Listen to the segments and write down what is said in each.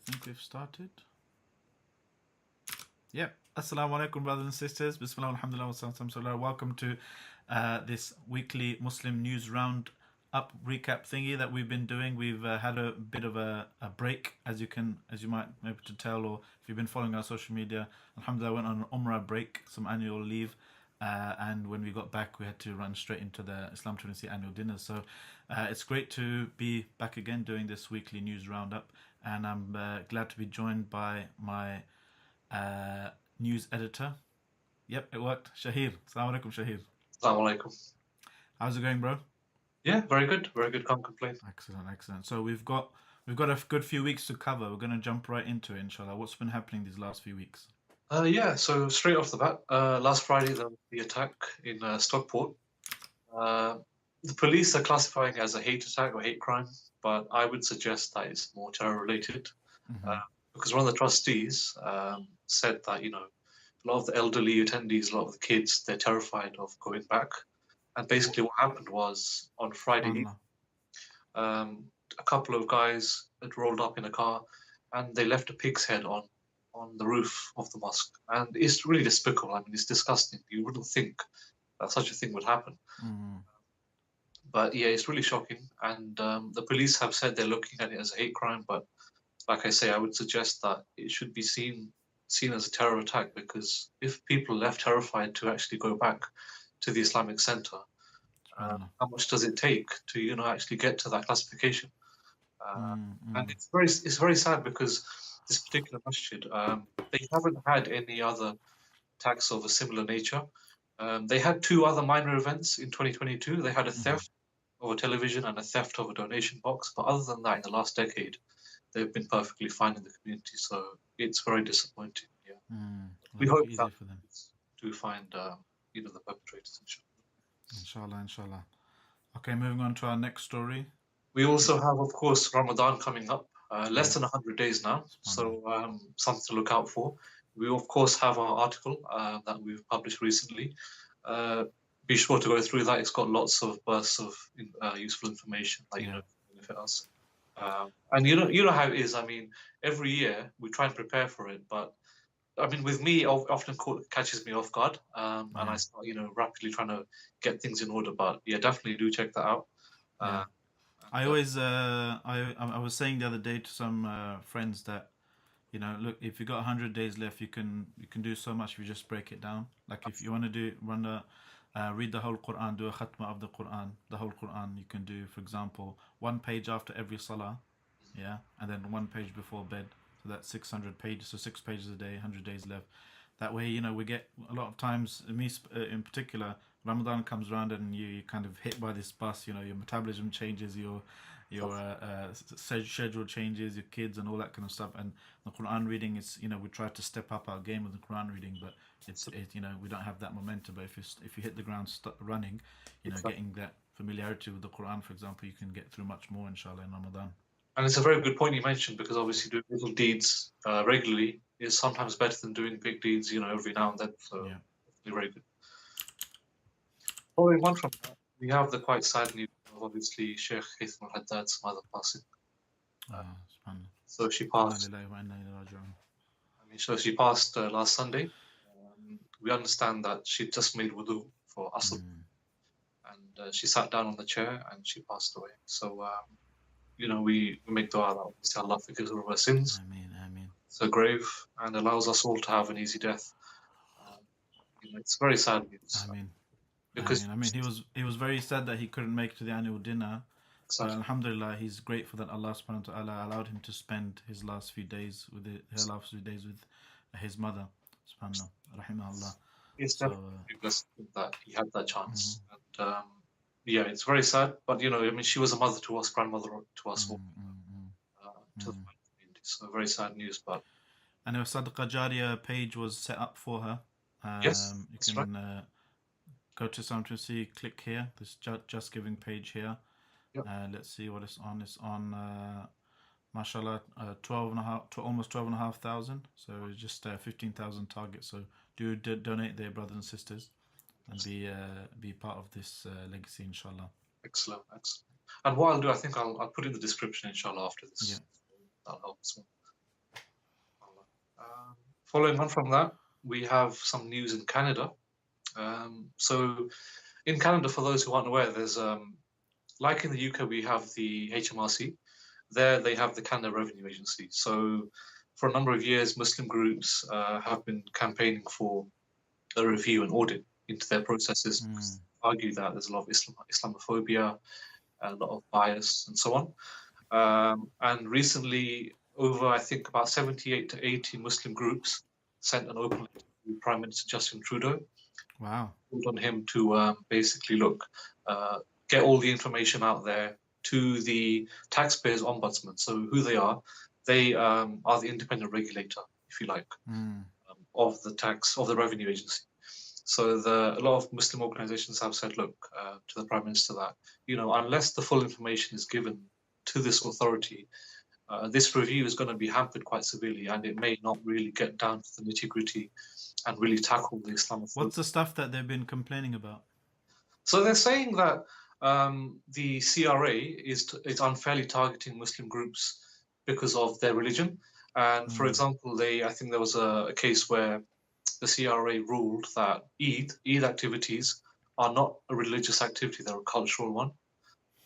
think we've started. Yep. Assalamu alaikum, brothers and sisters. Bismillah, alhamdulillah, wa welcome to this weekly Muslim news round up recap thingy that we've been doing. We've had a bit of a break, as you might be able to tell, or if you've been following our social media. Alhamdulillah, I went on an Umrah break, some annual leave, and when we got back, we had to run straight into the Islam 20 annual dinner. So it's great to be back again doing this weekly news roundup, and I'm glad to be joined by my news editor. Yep, it worked. Shahir. Assalamu alaikum, Shahir. Assalamu alaikum. How's it going, bro? Yeah, very good. Very good. Can't complain. Excellent. So we've got a good few weeks to cover. We're going to jump right into it, inshallah. What's been happening these last few weeks? So straight off the bat, last Friday, the attack in Stockport. The police are classifying it as a hate attack or hate crime, but I would suggest that it's more terror-related. Because one of the trustees said that, a lot of the elderly attendees, a lot of the kids, they're terrified of going back. And basically what happened was on Friday, a couple of guys had rolled up in a car and they left a pig's head on the roof of the mosque. And it's really despicable. I mean, it's disgusting. You wouldn't think that such a thing would happen. But yeah, it's really shocking. And the police have said they're looking at it as a hate crime. But like I say, I would suggest that it should be seen as a terror attack, because if people are left terrified to actually go back to the Islamic Center, how much does it take to actually get to that classification? And it's very sad because this particular masjid, they haven't had any other attacks of a similar nature. They had two other minor events in 2022. They had a theft of a television and a theft of a donation box, but other than that, in the last decade, they've been perfectly fine in the community. So it's very disappointing. Yeah, we hope that for them to find the perpetrators. Inshallah. Okay, moving on to our next story. We also have, of course, Ramadan coming up. Less than 100 days now, so something to look out for. We, of course, have our article that we've published recently. Be sure to go through that. It's got lots of bursts of useful information that benefit us. And you know how it is. I mean, every year we try and prepare for it, but I mean, with me, often catches me off guard, and I start, rapidly trying to get things in order. But yeah, definitely do check that out. I always, I was saying the other day to some friends that, look, if you got 100 days left, you can do so much if you just break it down. Like if you want to read the whole Quran, do a khatma of the Quran, you can do, for example, one page after every salah, and then one page before bed. So that's 600 pages, so 6 pages a day, 100 days left. That way, we get a lot of times, me in particular, Ramadan comes around and you kind of hit by this bus, your metabolism changes, your schedule changes, your kids and all that kind of stuff. And the Quran reading is, we try to step up our game with the Quran reading, but we don't have that momentum. But if you hit the ground running, getting that familiarity with the Quran, for example, you can get through much more, inshallah, in Ramadan. And it's a very good point you mentioned, because obviously doing little deeds regularly is sometimes better than doing big deeds, every now and then. So very good. Following on from that, we have the quite sad news of obviously Sheikh Haitham al-Haddad's mother passing. So she passed. She passed last Sunday. We understand that she just made wudu for Asr, and she sat down on the chair and she passed away. So we make dua that obviously Allah forgives all of our sins. Ameen. It's a grave and allows us all to have an easy death. It's very sad news. Because he was very sad that he couldn't make it to the annual dinner. Exactly. But alhamdulillah, he's grateful that Allah subhanahu wa ta'ala allowed him to spend his last few days with his mother. Subhanallah, rahimahullah. It's definitely blessed that he had that chance. And it's very sad. But she was a mother to us, grandmother to us all. To the community. So very sad news. But and a Sadaqah Jariyah page was set up for her. Yes, you can go to something, click here, this Just Giving page here. Let's see what it's on. It's on, mashallah, almost 12,500. So it's just 15,000 target. So do donate there, brothers and sisters, and be part of this legacy, inshallah. Excellent. And what I'll do, I think I'll put in the description, inshallah, after this. That'll help as well. Following on from that, we have some news in Canada. So in Canada, for those who aren't aware, there's like in the UK, we have the HMRC. There, they have the Canada Revenue Agency. So for a number of years, Muslim groups have been campaigning for a review and audit into their processes because they argue that there's a lot of Islamophobia, a lot of bias, and so on. And recently, over I think about 78 to 80 Muslim groups sent an open letter to Prime Minister Justin Trudeau. Wow. Called on him to basically get all the information out there to the taxpayers' ombudsman. So who they are the independent regulator, if you like, of the revenue agency. So a lot of Muslim organizations have said, look, to the Prime Minister that, unless the full information is given to this authority, this review is going to be hampered quite severely, and it may not really get down to the nitty-gritty and really tackle the Islamophobia. What's the stuff that they've been complaining about? So they're saying that the CRA is unfairly targeting Muslim groups because of their religion. And for example, I think there was a case where the CRA ruled that Eid activities are not a religious activity; they're a cultural one.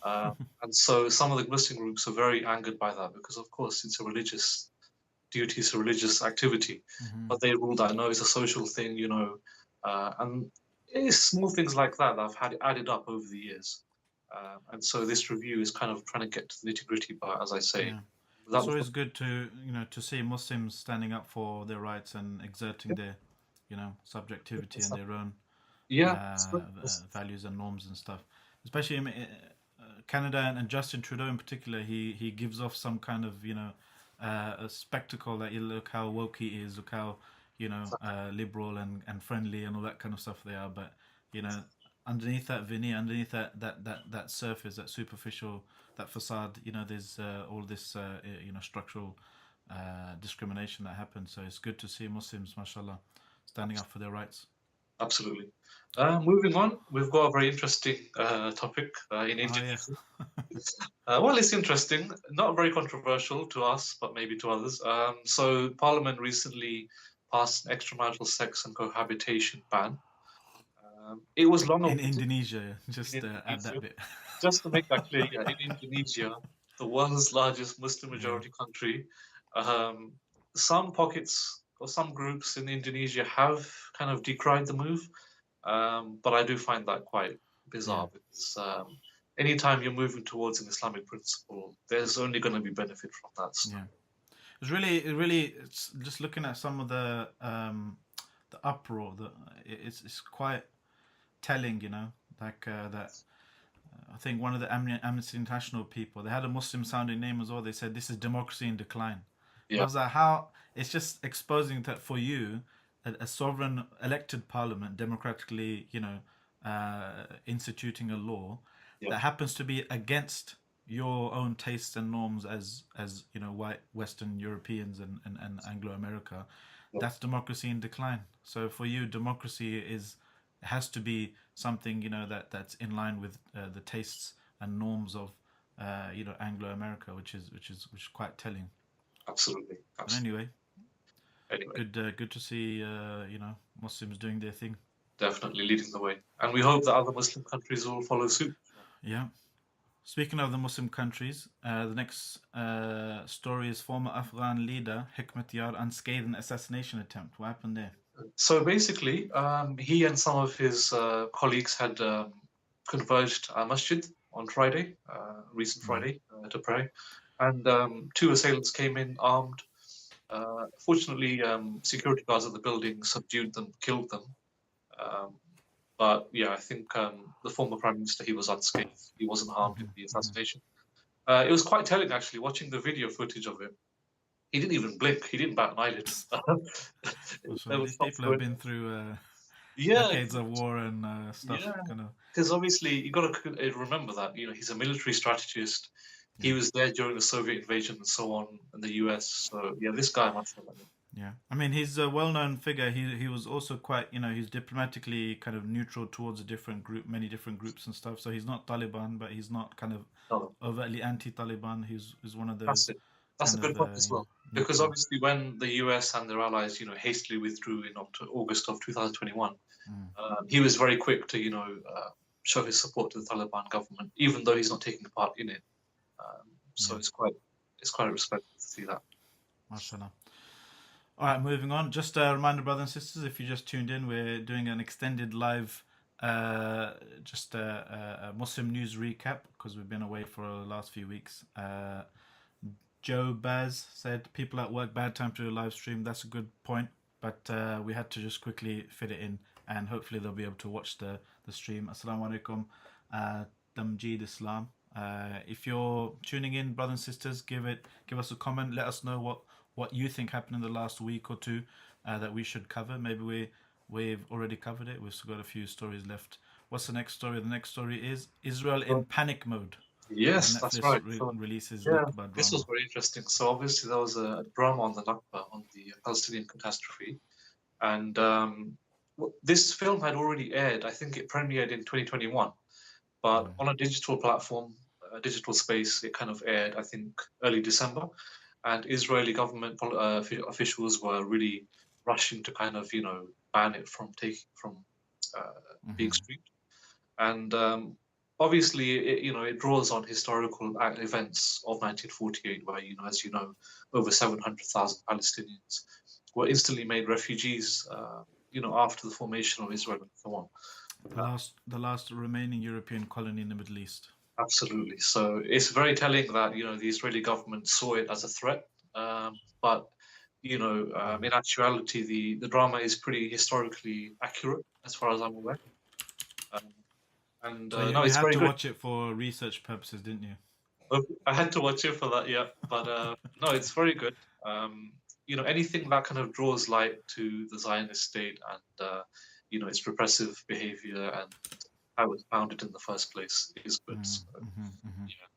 And so some of the Muslim groups are very angered by that because, of course, it's a religious duty, it's a religious activity. But they ruled that no, it's a social thing, and it's small things like that I've had added up over the years. And so this review is kind of trying to get to the nitty gritty. But as I say, it's always good to see Muslims standing up for their rights and exerting their subjectivity and their own values and norms and stuff. Especially Canada and Justin Trudeau in particular, he gives off some kind of a spectacle that you look how woke he is, look how liberal and friendly and all that kind of stuff they are. But underneath that veneer, underneath that surface, that superficial, that facade, there's all this structural discrimination that happens. So it's good to see Muslims, mashallah, standing up for their rights. Absolutely. Moving on, we've got a very interesting topic in Indonesia. Well, it's interesting, not very controversial to us, but maybe to others. So Parliament recently passed an extramarital sex and cohabitation ban. It was long in Indonesia. Just add that bit. Just to make that clear, in Indonesia, the world's largest Muslim majority country, some pockets or some groups in Indonesia have kind of decried the move, but I do find that quite bizarre because anytime you're moving towards an Islamic principle, there's only going to be benefit from that. So. Yeah, it's just looking at some of the uproar. It's quite telling, like that. I think one of the Amnesty International people, they had a Muslim-sounding name as well. They said this is democracy in decline. Yeah. I was like, how? It's just exposing that for you, a sovereign elected parliament, democratically, instituting a law that happens to be against your own tastes and norms as white Western Europeans and Anglo-America. That's democracy in decline. So for you, democracy has to be something that's in line with the tastes and norms of Anglo-America, which is quite telling. Absolutely. But anyway, good to see Muslims doing their thing. Definitely leading the way, and we hope that other Muslim countries will follow suit. Yeah. Speaking of the Muslim countries, the next story is former Afghan leader Hikmat Yar unscathed assassination attempt. What happened there? So basically, he and some of his colleagues had converged at masjid on Friday, recent Friday, to pray. And two assailants came in armed. Fortunately, security guards at the building subdued them, killed them. But yeah, I think the former Prime Minister, he was unscathed. He wasn't harmed in the assassination. It was quite telling, actually, watching the video footage of him. He didn't even blink. He didn't bat an eyelid. These people have been through decades of war and stuff. Because obviously, you got to remember that he's a military strategist. He was there during the Soviet invasion and so on in the US. So yeah, this guy must have. Yeah, I mean, he's a well-known figure. He was also quite, he's diplomatically kind of neutral towards many different groups and stuff. So he's not Taliban, but he's not kind of overtly anti-Taliban. He's one of those. That's a good point as well. because obviously when the US and their allies, hastily withdrew in August of 2021, he was very quick to, show his support to the Taliban government, even though he's not taking part in it. So it's quite respectful to see that. MashaAllah. All right, moving on. Just a reminder, brothers and sisters, if you just tuned in, we're doing an extended live, just a Muslim news recap because we've been away for the last few weeks. Joe Baz said, people at work, bad time to do a live stream. That's a good point, but we had to just quickly fit it in, and hopefully they'll be able to watch the stream. Assalamu alaikum, Damjeed Islam. If you're tuning in, brothers and sisters, give us a comment. Let us know what you think happened in the last week or two that we should cover. Maybe we've already covered it. We've still got a few stories left. What's the next story? The next story is Israel in panic mode. Yes, that's right. Releases Nakba drama. This was very interesting. So obviously there was a drama on the Nakba, on the Palestinian catastrophe, and this film had already aired. I think it premiered in 2021, but on a digital platform, a digital space, it kind of aired, I think, early December, and Israeli government officials were really rushing to kind of ban it from being streamed, and obviously, it draws on historical events of 1948, where, as you know, over 700,000 Palestinians were instantly made refugees, after the formation of Israel and so on. The last remaining European colony in the Middle East. Absolutely. So it's very telling that, the Israeli government saw it as a threat. But, in actuality, the drama is pretty historically accurate, as far as I'm aware. And so you no, it's had very to good. watch it for research purposes, didn't you? I had to watch it for that, yeah. But no, it's very good. Anything that kind of draws light to the Zionist state and its repressive behavior and how it was founded in the first place is good. Yeah.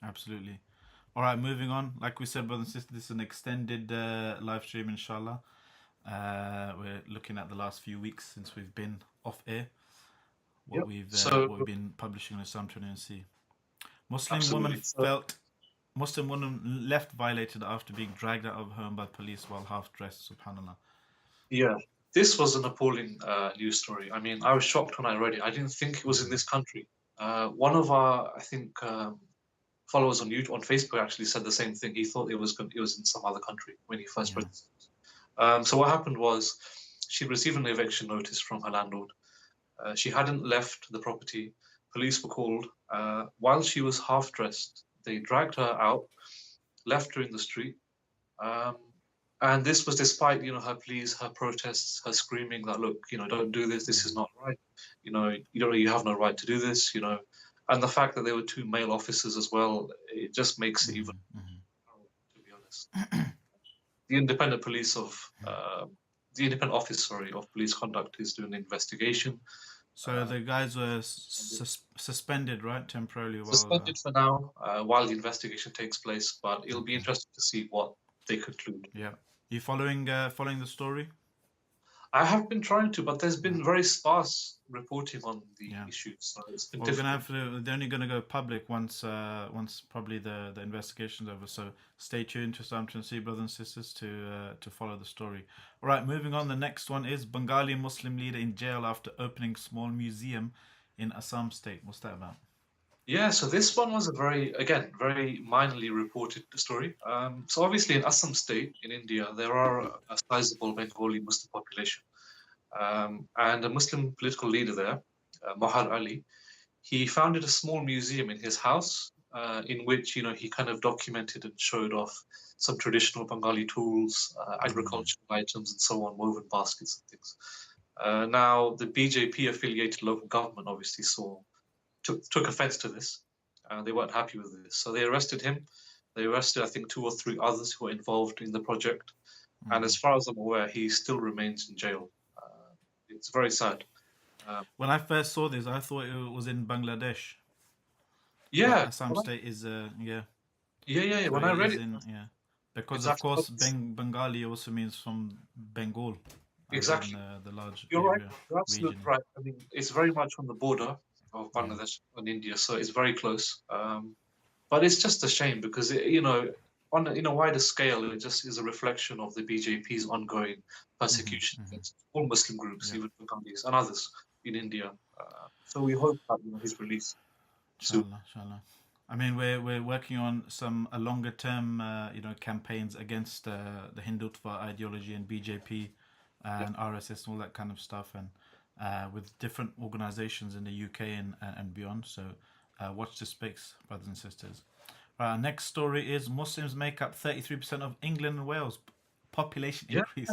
Absolutely. All right, moving on. Like we said, brothers and sisters, this is an extended live stream, inshallah. We're looking at the last few weeks since we've been off air. What we've been publishing on Islam C. Muslim woman left violated after being dragged out of her home by police while half dressed. Subhanallah. Yeah, this was an appalling news story. I mean, I was shocked when I read it. I didn't think it was in this country. One of our, I think, followers on Facebook actually said the same thing. He thought it was in some other country when he first read this. So what happened was she received an eviction notice from her landlord. She hadn't left the property. Police were called. While she was half dressed, they dragged her out, left her in the street. And this was despite, her pleas, her protests, her screaming that, look, don't do this. This is not right. You have no right to do this, And the fact that there were two male officers as well, it just makes it even, to be honest. The independent office, of police conduct is doing an investigation. So the guys were suspended, right, temporarily? Suspended for now, while the investigation takes place. But it'll be interesting to see what they conclude. Yeah, you following the story? I have been trying to, but there's been very sparse reporting on the issues. So it's been difficult. They're only going to go public once probably the investigation's over. So stay tuned to Islam C, brothers and sisters, to follow the story. All right, moving on. The next one is Bengali Muslim leader in jail after opening small museum in Assam state. What's that about? Yeah, so this one was a very minorly reported story. So obviously in Assam state in India, there are a sizable Bengali Muslim population. And a Muslim political leader there, Mohar Ali, he founded a small museum in his house in which, he kind of documented and showed off some traditional Bengali tools, agricultural items and so on, woven baskets and things. Now, the BJP-affiliated local government obviously took offense to this. They weren't happy with this. So they arrested him. They arrested, I think, 2 or 3 others who were involved in the project. And as far as I'm aware, he still remains in jail. It's very sad. When I first saw this, I thought it was in Bangladesh. Yeah. Assam state is, Yeah. So when I read it. Because, of course, Bengali also means from Bengal. Exactly. The large You're area, right. You're absolutely right. I mean, it's very much on the border of Bangladesh and India, so it's very close. But it's just a shame because, in a wider scale, it just is a reflection of the BJP's ongoing persecution against all Muslim groups, Yeah. even Bengalis and others in India. So we hope that he's released soon. Inshallah. I mean, we're working on some longer term, campaigns against the Hindutva ideology and BJP and RSS and all that kind of stuff, and with different organizations in the UK and beyond. So watch this space, brothers and sisters. Our next story is Muslims make up 33% of England and Wales population increase.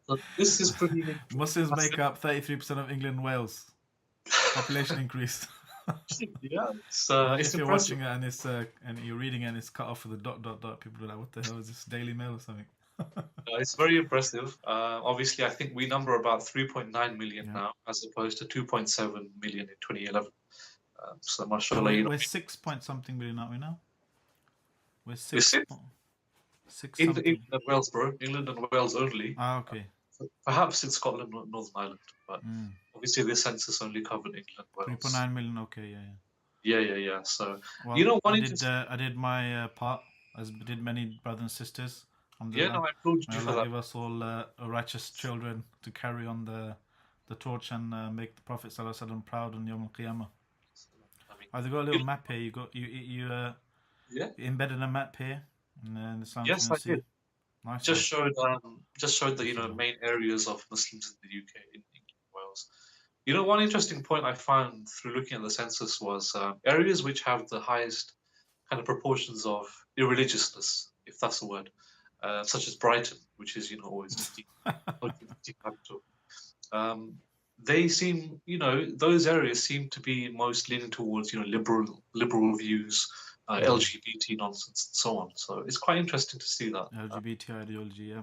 So this is pretty. Muslims make up 33% of England and Wales population increase. Yeah, it's if you're impressive. watching it and you're reading it and it's cut off with a dot, people are like, what the hell is this, Daily Mail or something? It's very impressive. Obviously, I think we number about 3.9 million now, as opposed to 2.7 million in 2011. So, mashallah, we're 6 point something million, aren't we now? We're six England something. and Wales, bro. England and Wales only. Okay. Perhaps in Scotland or Northern Ireland, but obviously the census only covered England, Wales. 3.9 million. Okay, Yeah. So well, I did my part, as did many brothers and sisters. Yeah, no, I applaud you for that. Give us all righteous children to carry on the torch and make the Prophet ﷺ proud on Yawm al-Qiyamah. I've got a little map here. You embedded a map here. Yes, I did. Nice. Just showed the main areas of Muslims in the UK, in England, Wales. One interesting point I found through looking at the census was areas which have the highest kind of proportions of irreligiousness, if that's a word, such as Brighton, which is always the capital. They seem, those areas seem to be most leaning towards liberal views, LGBT nonsense, and so on. So it's quite interesting to see that LGBT ideology. Yeah.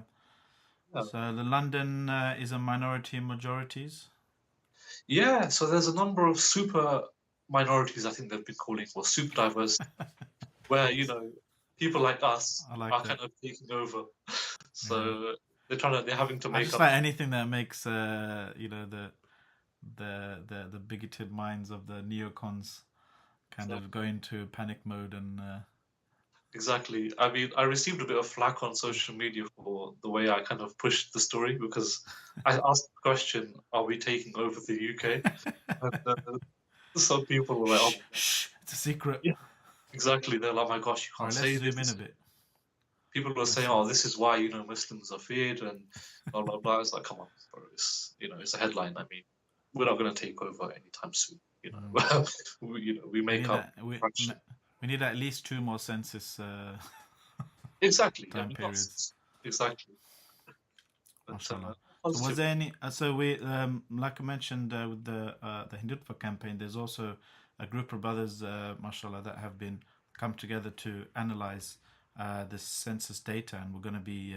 So the London is a minority in majorities. Yeah, so there's a number of super minorities, I think they've been calling, or super diverse, where people like us are kind of taking over. So they're having to make I just like anything that makes the bigoted minds of the neocons kind of go into panic mode and. Exactly. I mean, I received a bit of flack on social media for the way I kind of pushed the story, because I asked the question, "Are we taking over the UK?" And some people were like, "Oh, shh, it's a secret." Yeah, exactly. They're like, "Oh my gosh, you can't say this." Let's zoom in a bit. People were saying, "Oh, this is why Muslims are feared," and blah blah blah. It's like, come on, bro. It's a headline. I mean, we're not going to take over anytime soon. We make up. We need at least 2 more census. Exactly. Time periods. Exactly. So was there any? So we, like I mentioned with the Hindutva campaign, there's also a group of brothers, mashallah, that have been come together to analyze this census data, and we're going to be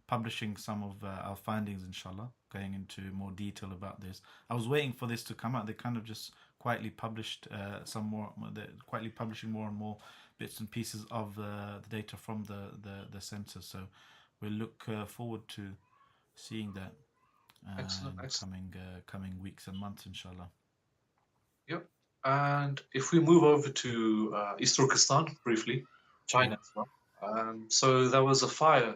publishing some of our findings, inshallah, going into more detail about this. I was waiting for this to come out. They kind of just quietly published some more. They're quietly publishing more and more bits and pieces of the data from the census. So we look forward to seeing that Excellent. coming weeks and months, inshallah. Yep. And if we move over to East Turkestan briefly, China as well. So there was a fire.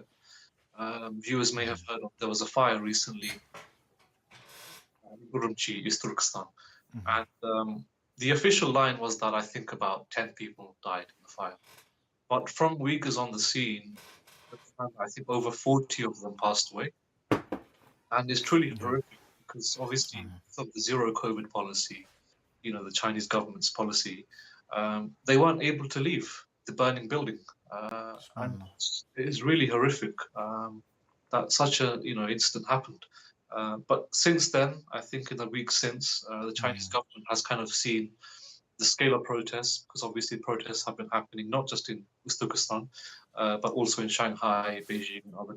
Viewers may have heard of. There was a fire recently in Urumqi, East Turkestan. And the official line was that I think about 10 people died in the fire. But from Uyghurs on the scene, I think over 40 of them passed away. And it's truly horrific, because obviously of the zero COVID policy, the Chinese government's policy, they weren't able to leave the burning building. And it is really horrific that such a incident happened. But since then, I think in the weeks since, the Chinese government has kind of seen the scale of protests, because obviously protests have been happening not just in Uzbekistan, but also in Shanghai, Beijing, and other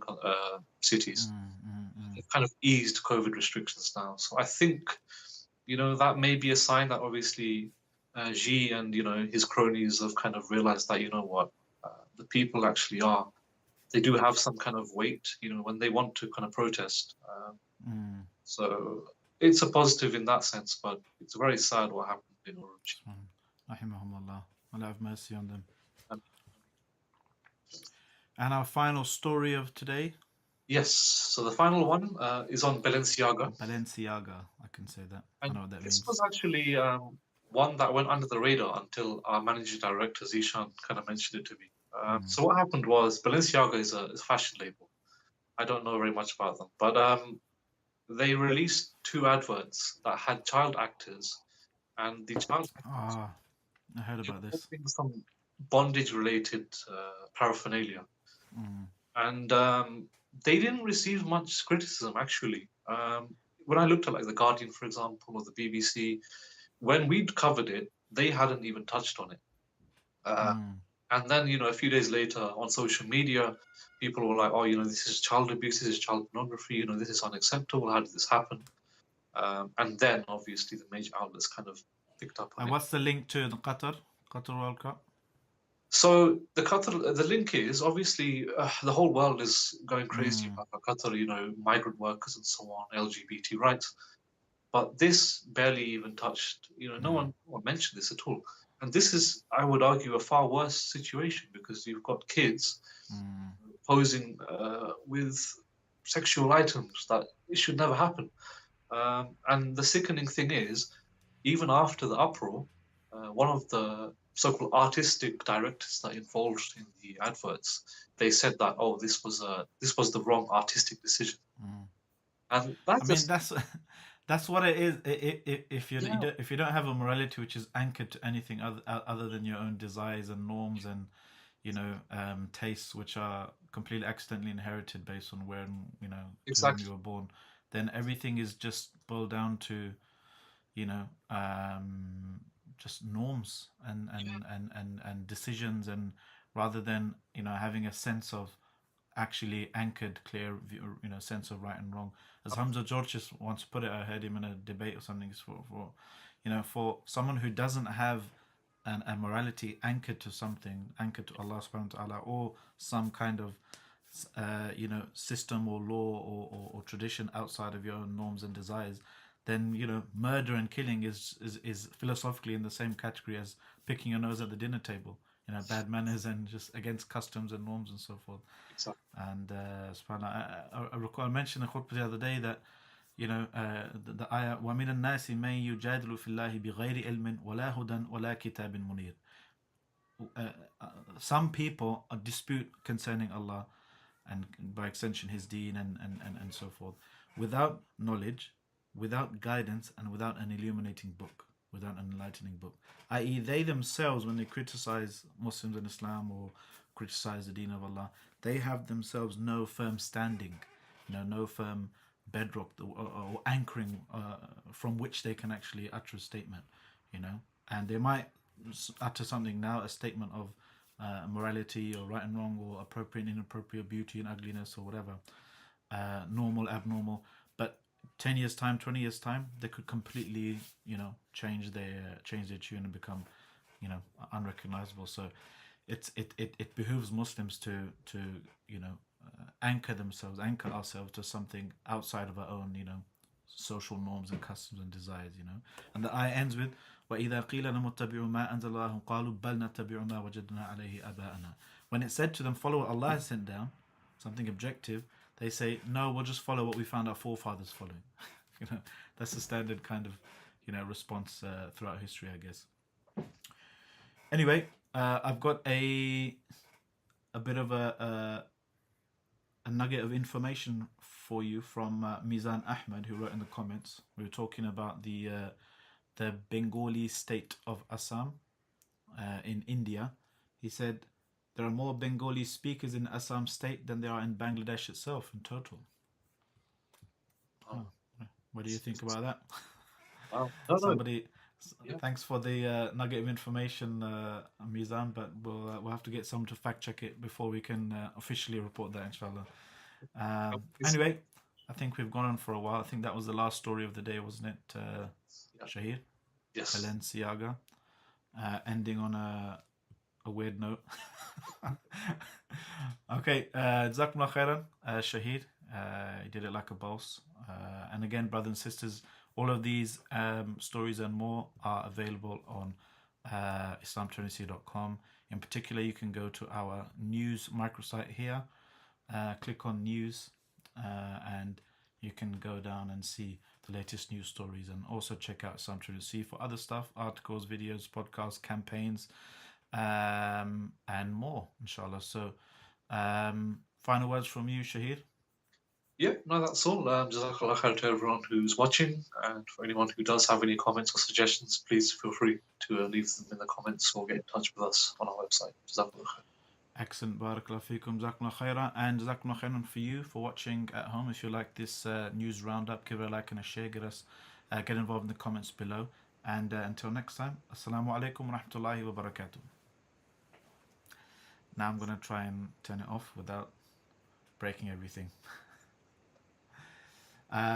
cities. They've kind of eased COVID restrictions now. So I think, that may be a sign that obviously Xi and, his cronies have kind of realized that, the people actually they do have some kind of weight, when they want to kind of protest. So it's a positive in that sense, but it's very sad what happened in Urumqi. Rahimahumullah. Allah have mercy on them. And our final story of today, Yes. So the final one is on Balenciaga, Balenciaga. I can say that. I and know what that this means. was actually one that went under the radar until our managing director Zishan kind of mentioned it to me. So what happened was Balenciaga is a fashion label. I don't know very much about them, but they released two adverts that had child actors, and the child actors Ah, I heard about this. involving some bondage-related paraphernalia, Mm. and they didn't receive much criticism actually. When I looked at like the Guardian, for example, or the BBC, when we'd covered it, they hadn't even touched on it. Uh, Mm. and then, a few days later on social media, people were like, "Oh, this is child abuse, this is child pornography, this is unacceptable. How did this happen?" And then, obviously, the major outlets kind of picked up on And it. what's the link to the Qatar World Cup? So the link is obviously the whole world is going crazy Mm. about Qatar, migrant workers and so on, LGBT rights. But this barely even touched, no one mentioned this at all. And this is, I would argue, a far worse situation because you've got kids Mm. posing with sexual items that it should never happen. And the sickening thing is, even after the uproar, one of the so-called artistic directors that involved in the adverts, they said that, oh, this was the wrong artistic decision, Mm. and I that mean, just that's what it is. If yeah, if you don't have a morality which is anchored to anything other than your own desires and norms and tastes which are completely accidentally inherited based on where to whom exactly. you were born, then everything is just boiled down to you know just norms and decisions, and rather than having a sense of actually anchored, clear, sense of right and wrong. As Hamza George just once put it, I heard him in a debate or something. Is for someone who doesn't have a morality anchored to something, anchored to Allah Subhanahu wa Taala, or some kind of system or law or tradition outside of your own norms and desires, then murder and killing is philosophically in the same category as picking your nose at the dinner table. Bad manners and just against customs and norms and so forth. Exactly. And subhanallah, I recall I mentioned in khutbah the other day that the ayah وَمِنَ النَّاسِ مَن يُجَادِلُ فِي اللَّهِ بِغَيْرِ عِلْمٍ وَلَا هُدًى وَلَا كِتَابٍ مُنِيرٍ. Some people dispute concerning Allah and by extension His deen and so forth without knowledge, without guidance, and without an illuminating book, without an enlightening book. I.e., they themselves, when they criticize Muslims and Islam or criticize the deen of Allah, they have themselves no firm standing, no firm bedrock or anchoring from which they can actually utter a statement, and they might utter something now, a statement of morality or right and wrong or appropriate and inappropriate, beauty and ugliness or whatever, normal, abnormal, but 10 years time, 20 years time, they could completely change their tune and become unrecognizable. So it behooves Muslims to anchor ourselves to something outside of our own social norms and customs and desires. And the ayah ends with وَإِذَا قِيلَ لَهُمُ اتَّبِعُوا مَا أَنزَلَ اللَّهُ قَالُوا بَلْ نَتَّبِعُ مَا وَجَدْنَا عَلَيْهِ آبَاءَنَا. When it's said to them, follow what Allah has sent down, something objective, they say, no, we'll just follow what we found our forefathers following. That's the standard kind of response throughout history, I guess. Anyway, I've got a bit of a nugget of information for you from Mizan Ahmed, who wrote in the comments. We were talking about the Bengali state of Assam in India. He said there are more Bengali speakers in Assam state than there are in Bangladesh itself in total. Oh, What do you think about that? wow. No, no, Somebody, yeah. thanks for the nugget of information, Mizan, but we'll have to get someone to fact check it before we can officially report that, inshallah. Anyway, I think we've gone on for a while. I think that was the last story of the day, wasn't it, Yeah. Shahir? Yes. Balenciaga, ending on a weird note. Okay, Jazakumullah khairan, Shahid. You did it like a boss. And again, brothers and sisters, all of these stories and more are available on islam20c.com. In particular, you can go to our news microsite here, click on news, and you can go down and see the latest news stories, and also check out Islam20c for other stuff, articles, videos, podcasts, campaigns, and more, inshallah. So, final words from you, Shahid? Yeah, no, that's all. Jazakallah khair to everyone who's watching, and for anyone who does have any comments or suggestions, please feel free to leave them in the comments or get in touch with us on our website. Jazakallah khair. Excellent. Barakallah feekum. Jazakumullah khairan. And Jazakumullah khairan for you for watching at home. If you like this news roundup, give it a like and a share. Get involved in the comments below. And until next time, Assalamu alaikum wa rahmatullahi wa barakatuh. Now I'm going to try and turn it off without breaking everything.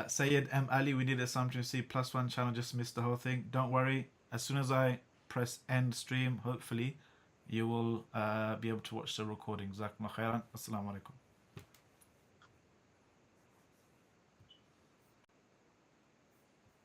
Sayyid M. Ali, we need a Islam20c +1 channel, just missed the whole thing. Don't worry. As soon as I press end stream, hopefully, you will be able to watch the recording. Jazakumullah khairan. Assalamu alaikum.